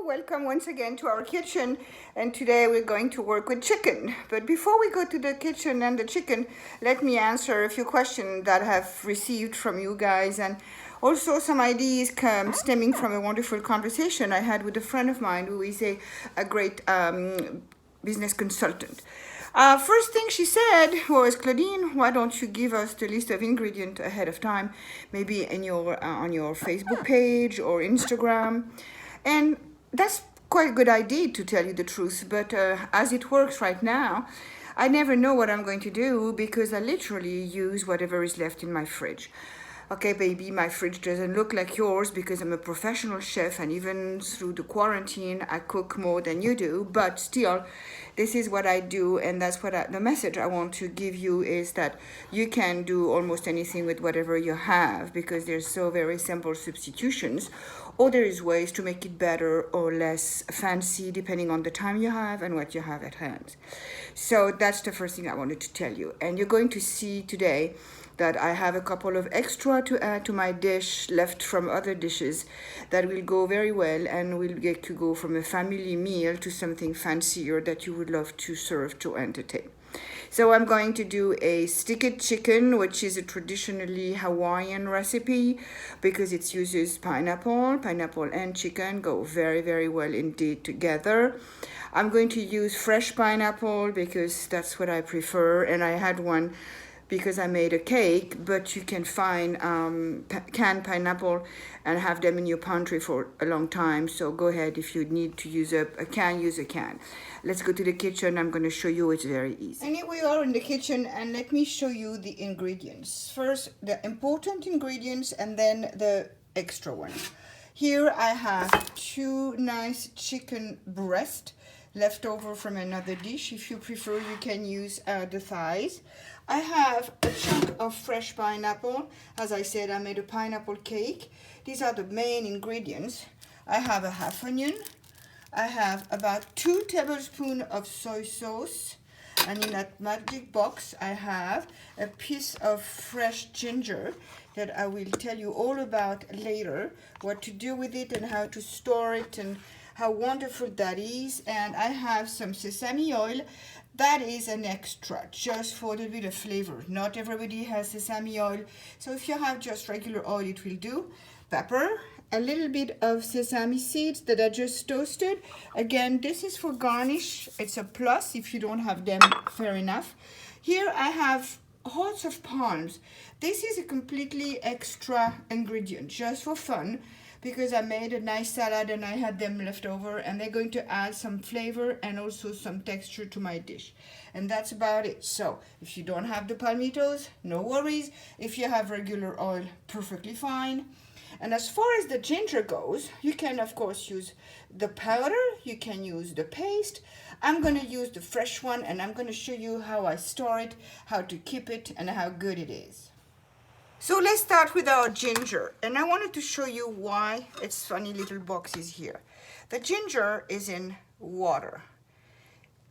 welcome once again to our kitchen, and today we're going to work with chicken. But before we go to the kitchen and the chicken, let me answer a few questions that I have received from you guys, and also some ideas stemming from a wonderful conversation I had with a friend of mine who is a great business consultant. First thing she said was, Claudine, why don't you give us the list of ingredients ahead of time, maybe in your on your Facebook page or Instagram? And that's quite a good idea, to tell you the truth, but as it works right now, I never know what I'm going to do because I literally use whatever is left in my fridge. Okay, baby, my fridge doesn't look like yours because I'm a professional chef, and even through the quarantine, I cook more than you do, but still, this is what I do, and that's what the message I want to give you is that you can do almost anything with whatever you have because there's so very simple substitutions, or there is ways to make it better or less fancy depending on the time you have and what you have at hand. So that's the first thing I wanted to tell you, and you're going to see today that I have a couple of extra to add to my dish left from other dishes that will go very well, and we'll get to go from a family meal to something fancier that you would love to serve to entertain. So I'm going to do a sticky chicken, which is a traditionally Hawaiian recipe because it uses pineapple and chicken go very, very well indeed together. I'm going to use fresh pineapple because that's what I prefer, and I had one because I made a cake, but you can find canned pineapple and have them in your pantry for a long time. So go ahead, if you need to use a can, use a can. Let's go to the kitchen. I'm going to show you. It's very easy. And here we are in the kitchen, and let me show you the ingredients. First, the important ingredients, and then the extra ones. Here I have 2 nice chicken breasts left over from another dish. If you prefer, you can use the thighs. I have a chunk of fresh pineapple. As I said, I made a pineapple cake. These are the main ingredients. I have a half onion. I have about 2 tablespoons of soy sauce. And in that magic box, I have a piece of fresh ginger that I will tell you all about later, what to do with it and how to store it and how wonderful that is. And I have some sesame oil. That is an extra, just for a little bit of flavor. Not everybody has sesame oil, so if you have just regular oil, it will do. Pepper, a little bit of sesame seeds that I just toasted. Again, this is for garnish. It's a plus. If you don't have them, fair enough. Here I have hearts of palms. This is a completely extra ingredient, just for fun, because I made a nice salad and I had them left over, and they're going to add some flavor and also some texture to my dish. And that's about it. So if you don't have the palmitos, no worries. If you have regular oil, perfectly fine. And as far as the ginger goes, you can of course use the powder, you can use the paste. I'm going to use the fresh one, and I'm going to show you how I store it, how to keep it, and how good it is. So let's start with our ginger, and I wanted to show you why it's funny little boxes here. The ginger is in water.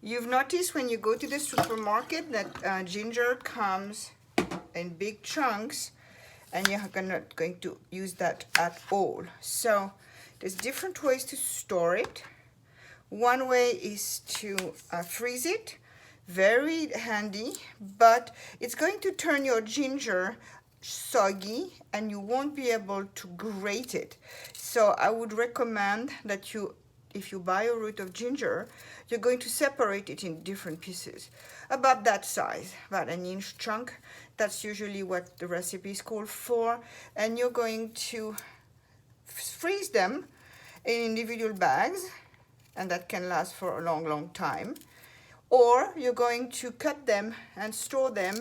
You've noticed when you go to the supermarket that ginger comes in big chunks, and you're not going to use that at all. So there's different ways to store it. One way is to freeze it, very handy, but it's going to turn your ginger soggy and you won't be able to grate it. So I would recommend that if you buy a root of ginger, you're going to separate it in different pieces, about that size, about an inch chunk. That's usually what the recipe is called for, and you're going to freeze them in individual bags, and that can last for a long, long time. Or you're going to cut them and store them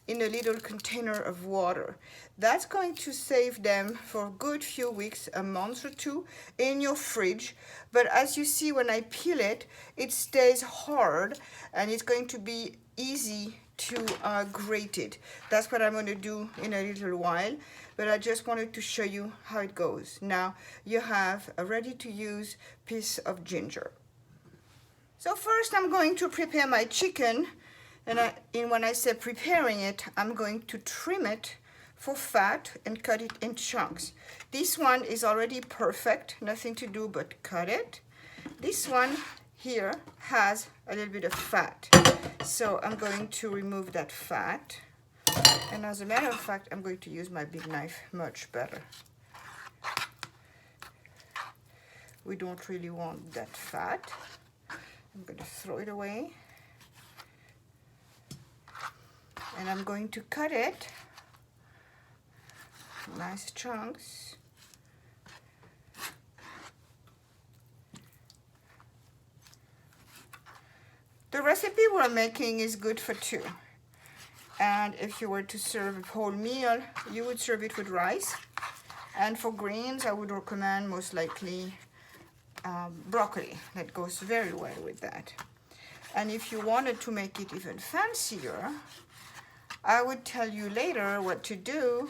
in a little container of water. That's going to save them for a good few weeks, a month or 2 in your fridge. But as you see, when I peel it, it stays hard, and it's going to be easy to grate it. That's what I'm going to do in a little while, but I just wanted to show you how it goes. Now you have a ready-to-use piece of ginger. So first I'm going to prepare my chicken, and when I say preparing it, I'm going to trim it for fat and cut it in chunks. This one is already perfect, nothing to do but cut it. This one here has a little bit of fat, so I'm going to remove that fat. And as a matter of fact, I'm going to use my big knife much better. We don't really want that fat. I'm going to throw it away. And I'm going to cut it nice chunks. The recipe we're making is good for two. And if you were to serve a whole meal, you would serve it with rice. And for greens, I would recommend most likely broccoli. That goes very well with that. And if you wanted to make it even fancier, I would tell you later what to do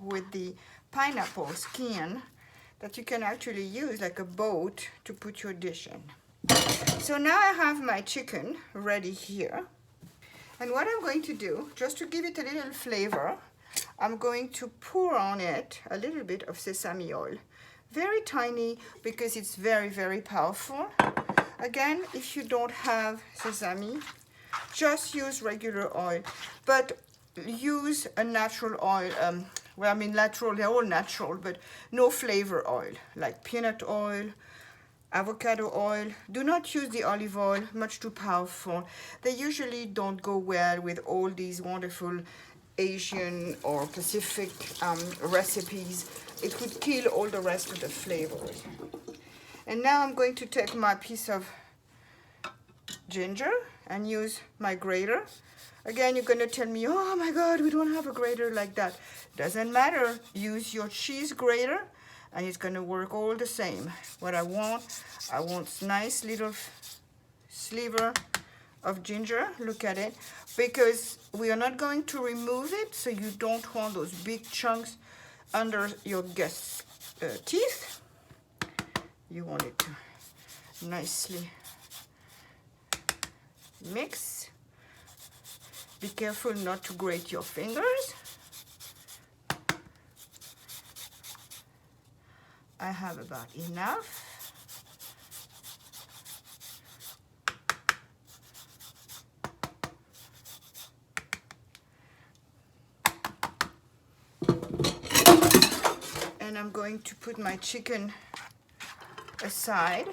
with the pineapple skin that you can actually use like a boat to put your dish in. So now I have my chicken ready here. And what I'm going to do, just to give it a little flavor, I'm going to pour on it a little bit of sesame oil. Very tiny because it's very, very powerful. Again, if you don't have sesame, just use regular oil, but use a natural oil. Well, I mean natural, they're all natural, but no flavor oil, like peanut oil, avocado oil. Do not use the olive oil, much too powerful. They usually don't go well with all these wonderful Asian or Pacific recipes. It would kill all the rest of the flavors. And now I'm going to take my piece of ginger and use my grater. Again, you're going to tell me, oh my God, we don't have a grater like that. Doesn't matter. Use your cheese grater and it's going to work all the same. What I want nice little sliver of ginger. Look at it. Because we are not going to remove it, so you don't want those big chunks under your guest's teeth. You want it to nicely mix. Be careful not to grate your fingers. I have about enough. And I'm going to put my chicken aside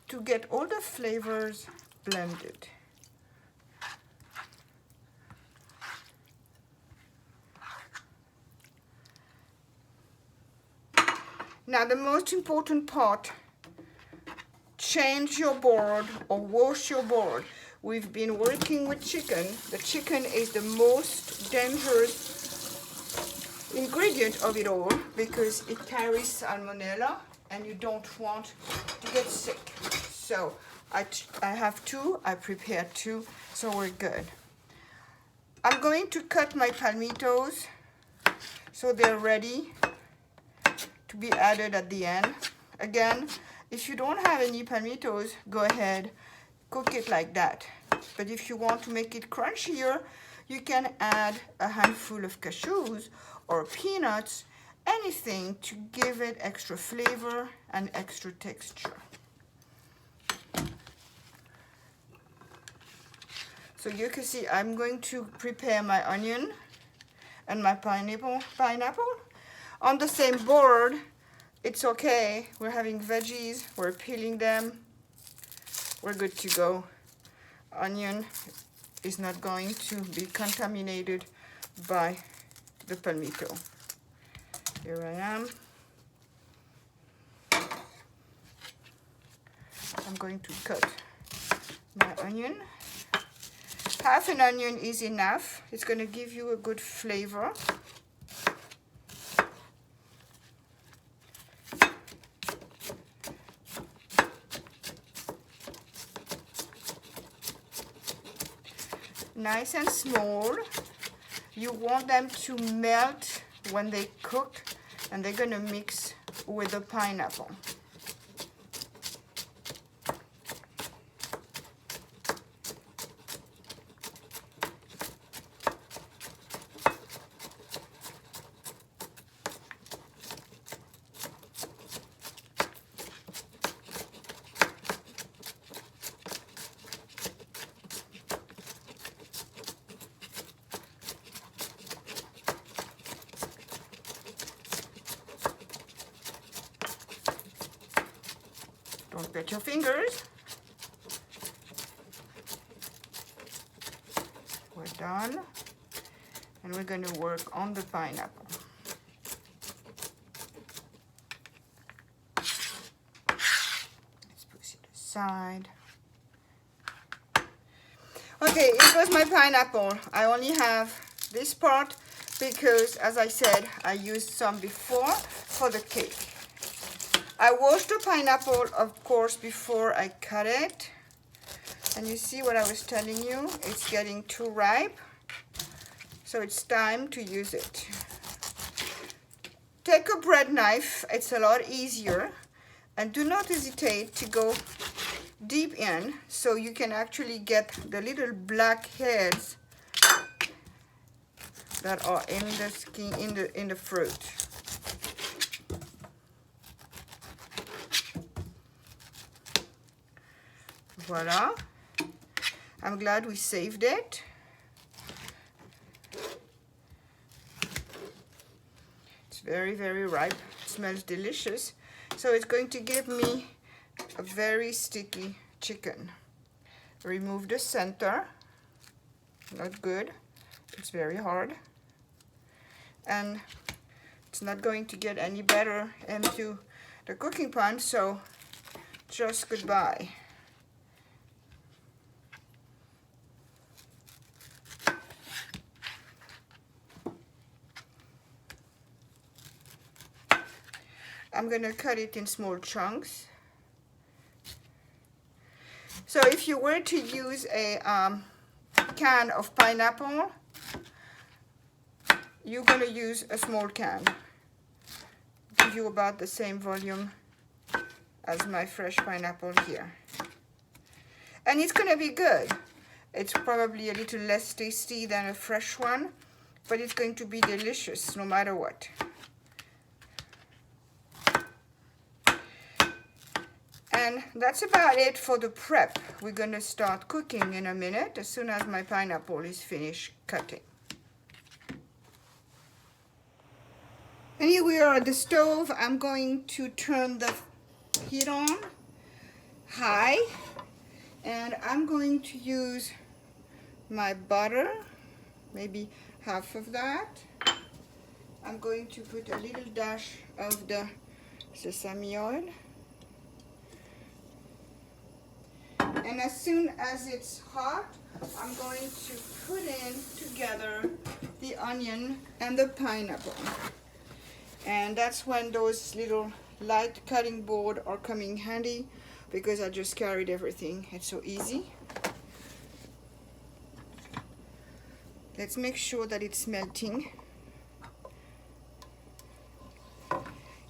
to get all the flavors blended. Now the most important part, change your board or wash your board. We've been working with chicken. The chicken is the most dangerous ingredient of it all because it carries salmonella and you don't want to get sick. So I have two, I prepared two, so we're good. I'm going to cut my palmitos so they're ready to be added at the end. Again, if you don't have any palmitos, go ahead, cook it like that. But if you want to make it crunchier, you can add a handful of cashews or peanuts, anything to give it extra flavor and extra texture. So you can see I'm going to prepare my onion and my pineapple. On the same board, it's okay. We're having veggies, we're peeling them. We're good to go. Onion is not going to be contaminated by the palmito. Here I am. I'm going to cut my onion. Half an onion is enough. It's going to give you a good flavor. Nice and small. You want them to melt when they cook, and they're going to mix with the pineapple. Don't cut your fingers. We're done. And we're going to work on the pineapple. Let's push it aside. Okay, it was my pineapple. I only have this part because, as I said, I used some before for the cake. I washed the pineapple, of course, before I cut it. And you see what I was telling you? It's getting too ripe. So it's time to use it. Take a bread knife. It's a lot easier. And do not hesitate to go deep in so you can actually get the little black heads that are in the skin, in the fruit. Voila. I'm glad we saved it. It's very, very ripe. It smells delicious. So it's going to give me a very sticky chicken. Remove the center. Not good. It's very hard. And it's not going to get any better into the cooking pan, so just goodbye. I'm going to cut it in small chunks. So if you were to use a can of pineapple, you're going to use a small can. Give you about the same volume as my fresh pineapple here. And it's going to be good. It's probably a little less tasty than a fresh one, but it's going to be delicious no matter what. And that's about it for the prep. We're going to start cooking in a minute as soon as my pineapple is finished cutting. And here we are at the stove. I'm going to turn the heat on high, and I'm going to use my butter, maybe half of that. I'm going to put a little dash of the sesame oil. And as soon as it's hot, I'm going to put in together the onion and the pineapple. And that's when those little light cutting board are coming handy, because I just carried everything. It's so easy. Let's make sure that it's melting.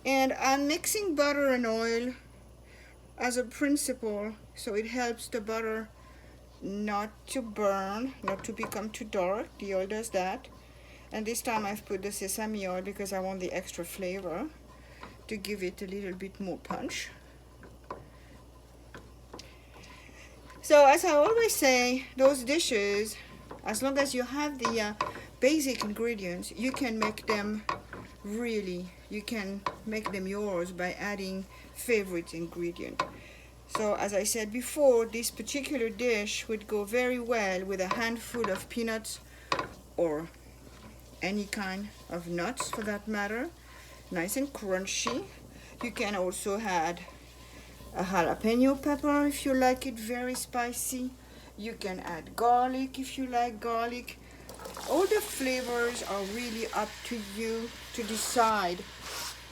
And I'm mixing butter and oil as a principle, so it helps the butter not to burn, not to become too dark. The oil does that. And this time I've put the sesame oil because I want the extra flavor to give it a little bit more punch. So as I always say, those dishes, as long as you have the basic ingredients, you can make them you can make them yours by adding favorite ingredient. So as I said before, this particular dish would go very well with a handful of peanuts or any kind of nuts for that matter. Nice and crunchy. You can also add a jalapeno pepper if you like it very spicy. You can add garlic if you like garlic. All the flavors are really up to you to decide,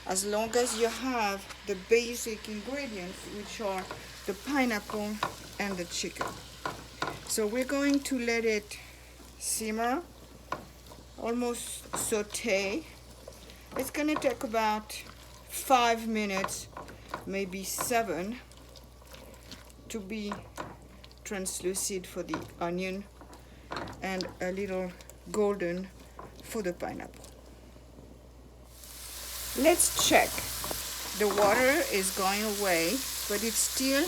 as long as you have the basic ingredients, which are the pineapple and the chicken. So we're going to let it simmer, almost saute. It's going to take about 5 minutes, maybe 7, to be translucent for the onion and a little golden for the pineapple. Let's check. The water is going away, but it's still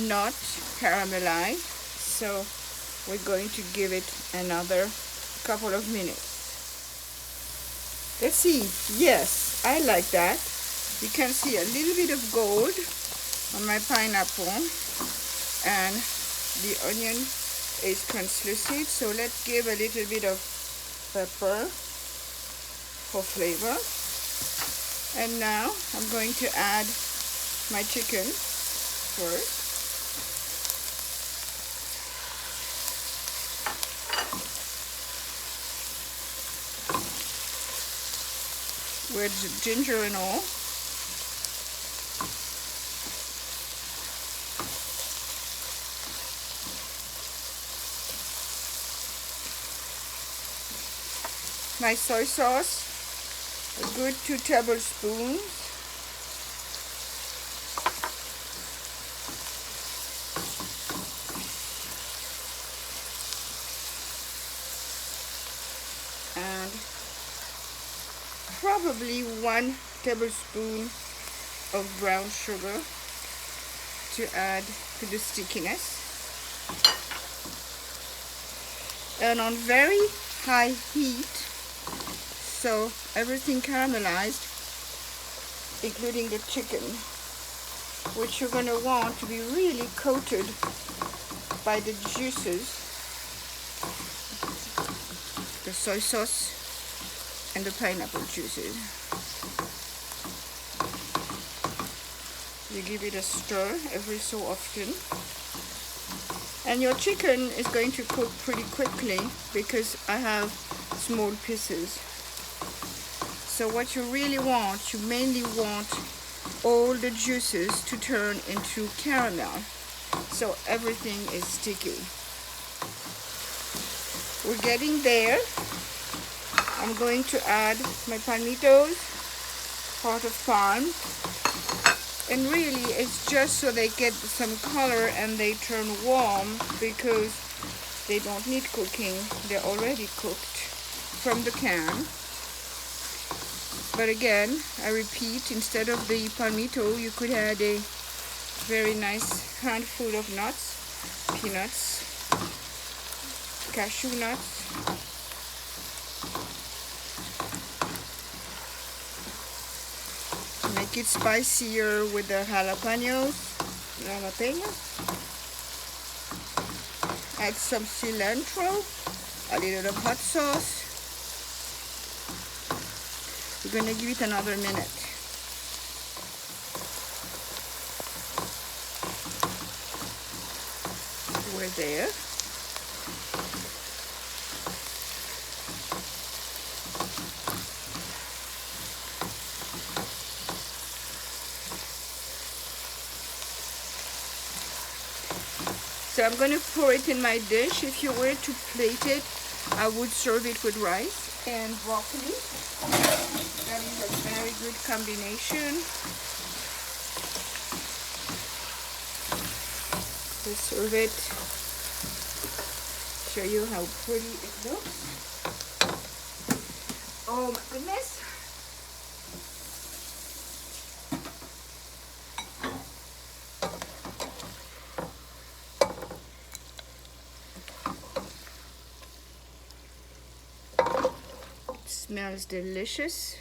not caramelized, so we're going to give it another couple of minutes. Let's see. Yes, I like that. You can see a little bit of gold on my pineapple, and the onion is translucent, so let's give a little bit of pepper for flavor. And now I'm going to add my chicken first. With ginger and all. My soy sauce, a good 2 tablespoons. And probably 1 tablespoon of brown sugar to add to the stickiness. And on very high heat, so everything caramelized, including the chicken, which you're going to want to be really coated by the juices, the soy sauce and the pineapple juices. You give it a stir every so often. And your chicken is going to cook pretty quickly because I have small pieces. So what you really want, you mainly want all the juices to turn into caramel, so everything is sticky. We're getting there. I'm going to add my palmitos, part of palm, and really it's just so they get some color and they turn warm, because they don't need cooking, they're already cooked from the can. But again, I repeat, instead of the palmito, you could add a very nice handful of nuts, peanuts, cashew nuts, make it spicier with the jalapenos. Add some cilantro, a little of hot sauce. We're going to give it another minute. We're there. So I'm going to pour it in my dish. If you were to plate it, I would serve it with rice and broccoli. That is a very good combination. Let's serve it. Show you how pretty it looks. Oh my goodness. It smells delicious.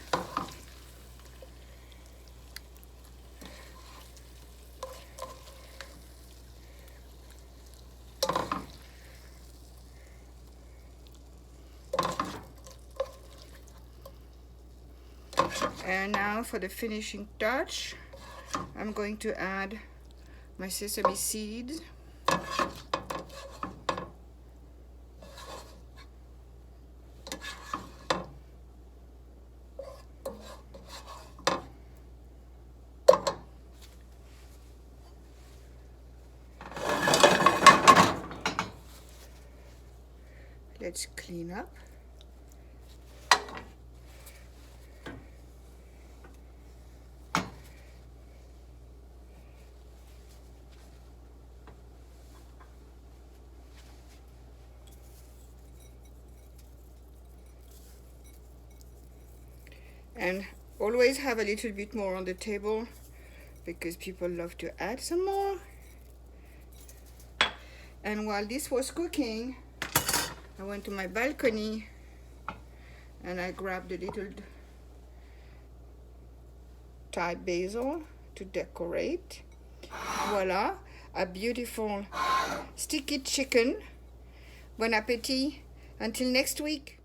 And now for the finishing touch, I'm going to add my sesame seeds. Let's clean up. And always have a little bit more on the table because people love to add some more. And while this was cooking, I went to my balcony and I grabbed a little Thai basil to decorate. Voila, a beautiful sticky chicken. Bon appetit. Until next week.